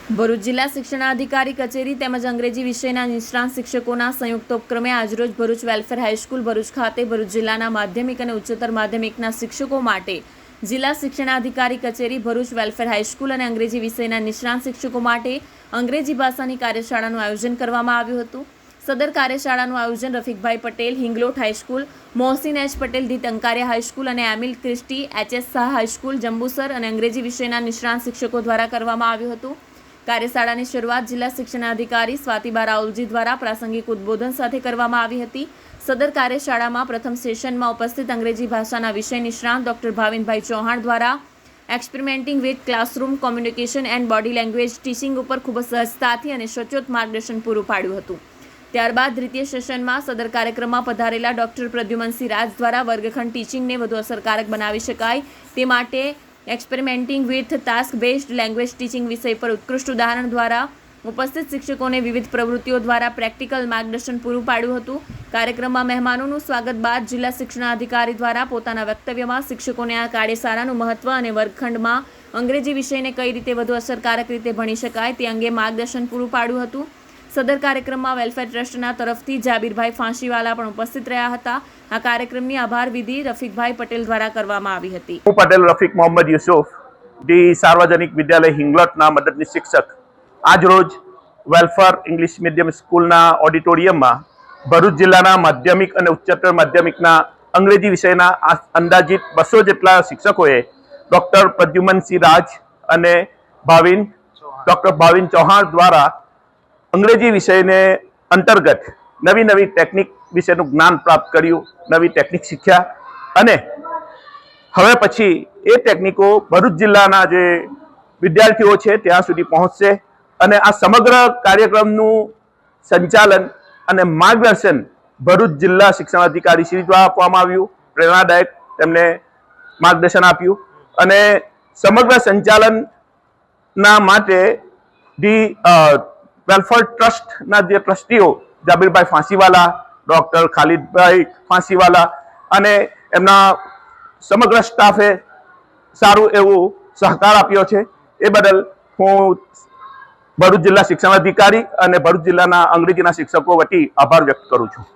ભરૂચ જિલ્લા શિક્ષણાધિકારી કચેરી તેમજ અંગ્રેજી વિષયના નિષ્ણાંત શિક્ષકોના સંયુક્ત ઉપક્રમે આજરોજ ભરૂચ વેલફેર હાઈસ્કૂલ ભરૂચ ખાતે ભરૂચ જિલ્લાના માધ્યમિક અને ઉચ્ચતર માધ્યમિકના શિક્ષકો માટે જિલ્લા શિક્ષણાધિકારી કચેરી ભરૂચ વેલફેર હાઈસ્કૂલ અને અંગ્રેજી વિષયના નિષ્ણાંત શિક્ષકો માટે અંગ્રેજી ભાષાની કાર્યશાળાનું આયોજન કરવામાં આવ્યું હતું। સદર કાર્યશાળાનું આયોજન Rafikbhai Patel Hinglot high school, Mohsin H Patel the Tankaria high school અને Emil Christy H S. Shah high school Jambusar અને અંગ્રેજી વિષયના નિષ્ણાંત શિક્ષકો દ્વારા કરવામાં આવ્યું હતું। કાર્યશાળાની શરૂઆત જિલ્લા શિક્ષણાધિકારી સ્વાતિબા રાઉલજી દ્વારા પ્રાસંગિક ઉદ્બોધન સાથે કરવામાં આવી હતી। સદર કાર્યશાળામાં પ્રથમ સેશનમાં ઉપસ્થિત અંગ્રેજી ભાષાના વિષય નિષ્ણાંત ડોક્ટર ભાવિનભાઈ ચૌહાણ દ્વારા experimenting with classroom communication and body language teaching ઉપર ખૂબ સહજતાથી અને સચોટ માર્ગદર્શન પૂરું પાડ્યું હતું। ત્યારબાદ દ્વિતીય સેશનમાં સદર કાર્યક્રમમાં પધારેલા ડોક્ટર પ્રદ્યુમનસિંહ રાજ દ્વારા વર્ગખંડ ટીચિંગને વધુ અસરકારક બનાવી શકાય તે માટે experimenting with task based language teaching વિષય પર ઉત્કૃષ્ટ ઉદાહરણ દ્વારા ઉપસ્થિત શિક્ષકોને વિવિધ પ્રવૃત્તિઓ દ્વારા પ્રેક્ટિકલ માર્ગદર્શન પૂરું પાડ્યું હતું। કાર્યક્રમમાં મહેમાનોનું સ્વાગત બાદ જિલ્લા શિક્ષણાધિકારી દ્વારા પોતાના વક્તવ્યમાં શિક્ષકોને આ કાર્યશાળાનું મહત્વ અને વર્ગખંડમાં અંગ્રેજી વિષયને કઈ રીતે વધુ અસરકારક રીતે ભણી શકાય તે અંગે માર્ગદર્શન પૂરું પાડ્યું હતું। સદર કાર્યક્રમમાં વેલફેર ટ્રસ્ટના તરફથી જાબીરભાઈ ફાંસીવાલા પણ ઉપસ્થિત રહ્યા હતા। આ કાર્યક્રમની આભાર વિધિ રફીકભાઈ પટેલ દ્વારા કરવામાં આવી હતી। હું પટેલ રફીક મોહમ્મદ યુસુફ ડી સાર્વજનિક વિદ્યાલય હિંગલોટના મદદનીશ શિક્ષક આજ રોજ વેલફેર ઇંગ્લિશ મીડિયમ સ્કૂલના ઓડિટોરિયમમાં ભરૂચ જિલ્લાના માધ્યમિક અને ઉચ્ચતર માધ્યમિકના અંગ્રેજી વિષયના અંદાજિત 200 જેટલા શિક્ષકોએ ડૉક્ટર પ્રદ્યુમનસિંહ રાજ અને ડૉક્ટર ભાવિન ચૌહાણ દ્વારા અંગ્રેજી વિષયને અંતર્ગત નવી ટેકનિક વિશેનું જ્ઞાન પ્રાપ્ત કર્યું, નવી ટેકનિક શીખ્યા અને હવે પછી એ ટેકનિકો ભરૂચ જિલ્લાના જે વિદ્યાર્થીઓ છે ત્યાં સુધી પહોંચશે અને આ સમગ્ર કાર્યક્રમનું સંચાલન અને માર્ગદર્શન ભરૂચ જિલ્લા શિક્ષણાધિકારી શ્રી દ્વારા આપવામાં આવ્યું। પ્રેરણાદાયક તેમને માર્ગદર્શન આપ્યું અને સમગ્ર સંચાલનના માટે ધી વેલફેર ટ્રસ્ટના જે ટ્રસ્ટીઓ જાબીરભાઈ ફાંસીવાલા, ડૉક્ટર ખાલિદભાઈ ફાંસીવાલા અને એમના સમગ્ર સ્ટાફે સારું એવું સહકાર આપ્યો છે। એ બદલ હું ભરૂચ જિલ્લા શિક્ષણાધિકારી અને ભરૂચ જિલ્લાના અંગ્રેજીના શિક્ષકો વતી આભાર વ્યક્ત કરું છું।